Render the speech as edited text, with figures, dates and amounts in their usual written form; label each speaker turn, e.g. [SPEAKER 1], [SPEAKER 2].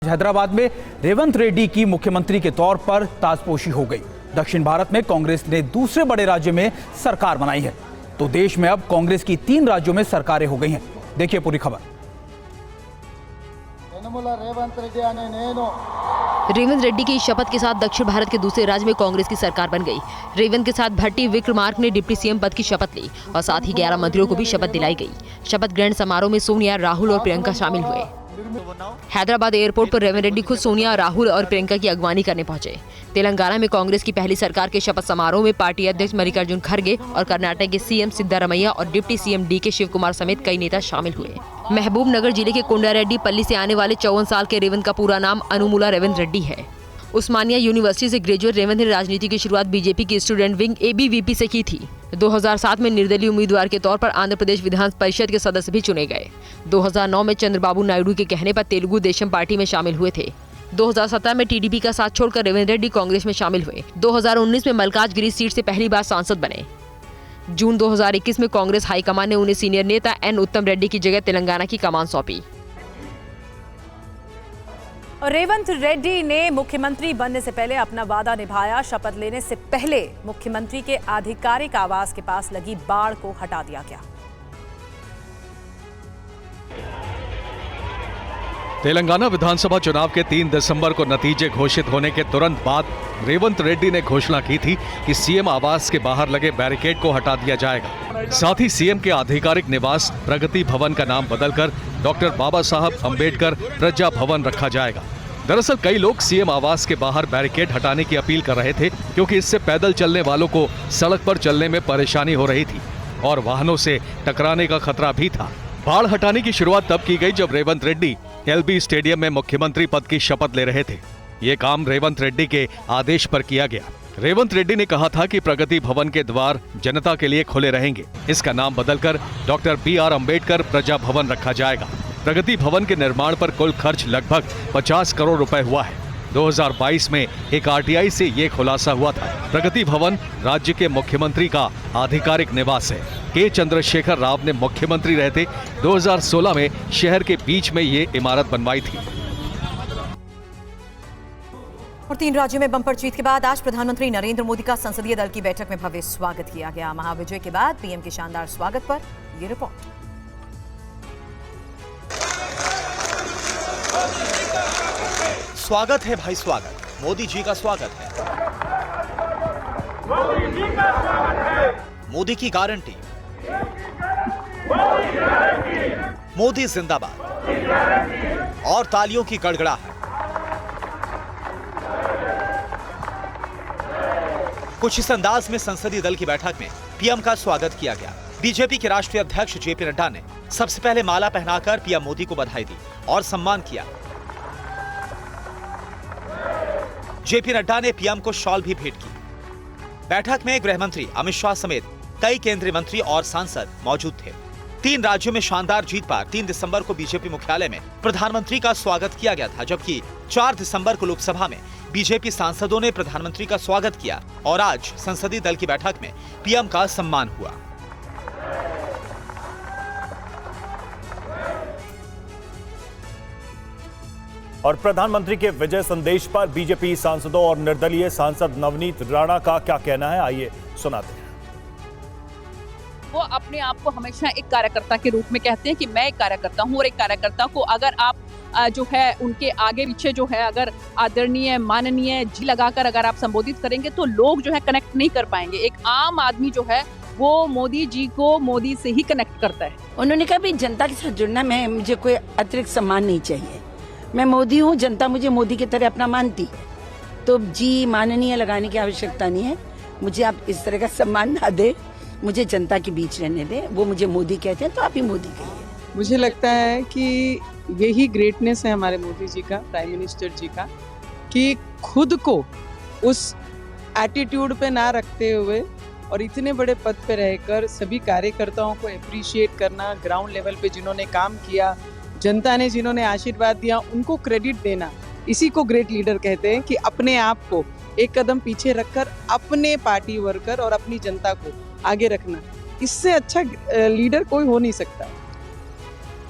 [SPEAKER 1] हैदराबाद में रेवंत रेड्डी की मुख्यमंत्री के तौर पर ताजपोशी हो गई। दक्षिण भारत में कांग्रेस ने दूसरे बड़े राज्य में सरकार बनाई है, तो देश में अब कांग्रेस की 3 राज्यों में सरकारें हो गई हैं। देखिए पूरी खबर।
[SPEAKER 2] रेवंत रेड्डी की शपथ के साथ दक्षिण भारत के दूसरे राज्य में कांग्रेस की सरकार बन गई। रेवंत के साथ भट्टी विक्रमार्क ने डिप्टी सीएम पद की शपथ ली और साथ ही 11 मंत्रियों को भी शपथ दिलाई गई। शपथ ग्रहण समारोह में सोनिया, राहुल और प्रियंका शामिल हुए। हैदराबाद एयरपोर्ट पर रेवंत रेड्डी खुद सोनिया, राहुल और प्रियंका की अगवानी करने पहुंचे। तेलंगाना में कांग्रेस की पहली सरकार के शपथ समारोह में पार्टी अध्यक्ष मल्लिकार्जुन खड़गे और कर्नाटक के सीएम सिद्धारमैया और डिप्टी सीएम डीके शिवकुमार समेत कई नेता शामिल हुए। महबूबनगर जिले के कोंडारेड्डी पल्ली से आने वाले 54 साल के रेवंत का पूरा नाम अनुमुला रेवंत रेड्डी है। उस्मानिया यूनिवर्सिटी से ग्रेजुएट रेवंत ने राजनीति की शुरुआत बीजेपी की स्टूडेंट विंग एबीवीपी से की थी। 2007 में निर्दलीय उम्मीदवार के तौर पर आंध्र प्रदेश विधान परिषद के सदस्य भी चुने गए। 2009 में चंद्रबाबू नायडू के कहने पर तेलुगु देशम पार्टी में शामिल हुए थे। 2017 में टीडीपी का साथ छोड़कर रेवंत रेड्डी कांग्रेस में शामिल हुए। 2019 में मल्काजगिरी सीट से पहली बार सांसद बने। जून 2021 में कांग्रेस हाईकमान ने उन्हें सीनियर नेता एन उत्तम रेड्डी की जगह तेलंगाना की कमान सौंपी।
[SPEAKER 3] रेवंत रेड्डी ने मुख्यमंत्री बनने से पहले अपना वादा निभाया। शपथ लेने से पहले मुख्यमंत्री के आधिकारिक आवास के पास लगी बाड़ को हटा दिया गया।
[SPEAKER 4] तेलंगाना विधानसभा चुनाव के 3 दिसंबर को नतीजे घोषित होने के तुरंत बाद रेवंत रेड्डी ने घोषणा की थी कि सीएम आवास के बाहर लगे बैरिकेड को हटा दिया जाएगा। साथ ही सीएम के आधिकारिक निवास प्रगति भवन का नाम बदलकर डॉक्टर बाबा साहब अंबेडकर प्रजा भवन रखा जाएगा। दरअसल कई लोग सीएम आवास के बाहर बैरिकेड हटाने की अपील कर रहे थे, क्योंकि इससे पैदल चलने वालों को सड़क पर चलने में परेशानी हो रही थी और वाहनों से टकराने का खतरा भी था। बाढ़ हटाने की शुरुआत तब की गई जब रेवंत रेड्डी एलबी स्टेडियम में मुख्यमंत्री पद की शपथ ले रहे थे। ये काम रेवंत रेड्डी के आदेश पर किया गया। रेवंत रेड्डी ने कहा था कि प्रगति भवन के द्वार जनता के लिए खुले रहेंगे। इसका नाम बदलकर डॉक्टर BR अंबेडकर प्रजा भवन रखा जाएगा। प्रगति भवन के निर्माण पर कुल खर्च लगभग 50 करोड़ रुपए हुआ है। 2022 में एक RTI से ये खुलासा हुआ था। प्रगति भवन राज्य के मुख्यमंत्री का आधिकारिक निवास है। के चंद्रशेखर राव ने मुख्यमंत्री रहते 2016 में शहर के बीच में ये इमारत बनवाई थी।
[SPEAKER 3] और 3 राज्यों में बम्पर जीत के बाद आज प्रधानमंत्री नरेंद्र मोदी का संसदीय दल की बैठक में भव्य स्वागत किया गया। महाविजय के बाद पीएम के शानदार स्वागत पर ये रिपोर्ट।
[SPEAKER 5] स्वागत है भाई, स्वागत मोदी जी का स्वागत है। मोदी की गारंटी, मोदी जिंदाबाद और तालियों की गड़गड़ाहट। कुछ इस अंदाज में संसदीय दल की बैठक में पीएम का स्वागत किया गया। बीजेपी के राष्ट्रीय अध्यक्ष जेपी नड्डा ने सबसे पहले माला पहनाकर पीएम मोदी को बधाई दी और सम्मान किया। जेपी नड्डा ने पीएम को शॉल भी भेंट की। बैठक में गृह मंत्री अमित शाह समेत कई केंद्रीय मंत्री और सांसद मौजूद थे। 3 राज्यों में शानदार जीत पर 3 दिसंबर को बीजेपी मुख्यालय में प्रधानमंत्री का स्वागत किया गया था, जबकि 4 दिसंबर को लोकसभा में बीजेपी सांसदों ने प्रधानमंत्री का स्वागत किया और आज संसदीय दल की बैठक में पीएम का सम्मान हुआ।
[SPEAKER 6] और प्रधानमंत्री के विजय संदेश पर बीजेपी सांसदों और निर्दलीय सांसद नवनीत राणा का क्या कहना है, आइए सुनाते हैं।
[SPEAKER 7] वो अपने आप को हमेशा एक कार्यकर्ता के रूप में कहते हैं कि मैं एक कार्यकर्ता हूँ, और एक कार्यकर्ता को अगर आप जो है उनके आगे पीछे जो है अगर आदरणीय, माननीय जी लगाकर अगर आप संबोधित करेंगे तो लोग जो है कनेक्ट नहीं कर पाएंगे। एक आम आदमी जो है वो मोदी जी को मोदी से ही कनेक्ट करता है।
[SPEAKER 8] उन्होंने कहा भी जनता के साथ जुड़ना, मुझे कोई अतिरिक्त सम्मान नहीं चाहिए। मैं मोदी हूँ, जनता मुझे मोदी की तरह अपना मानती है, तो जी माननीय लगाने की आवश्यकता नहीं है। मुझे आप इस तरह का सम्मान ना दे, मुझे जनता के बीच रहने दे। वो मुझे मोदी कहते हैं तो आप ही मोदी कहिए।
[SPEAKER 9] मुझे लगता है कि यही ग्रेटनेस है हमारे मोदी जी का, प्राइम मिनिस्टर जी का, कि खुद को उस एटीट्यूड पे ना रखते हुए और इतने बड़े पद पे रहकर सभी कार्यकर्ताओं को अप्रिशिएट करना, ग्राउंड लेवल पे जिन्होंने काम किया, जनता ने जिन्होंने आशीर्वाद दिया, उनको क्रेडिट देना, इसी को ग्रेट लीडर कहते हैं। कि अपने आप को एक कदम पीछे रखकर अपने पार्टी वर्कर और अपनी जनता को आगे रखना, इससे अच्छा लीडर कोई हो नहीं सकता।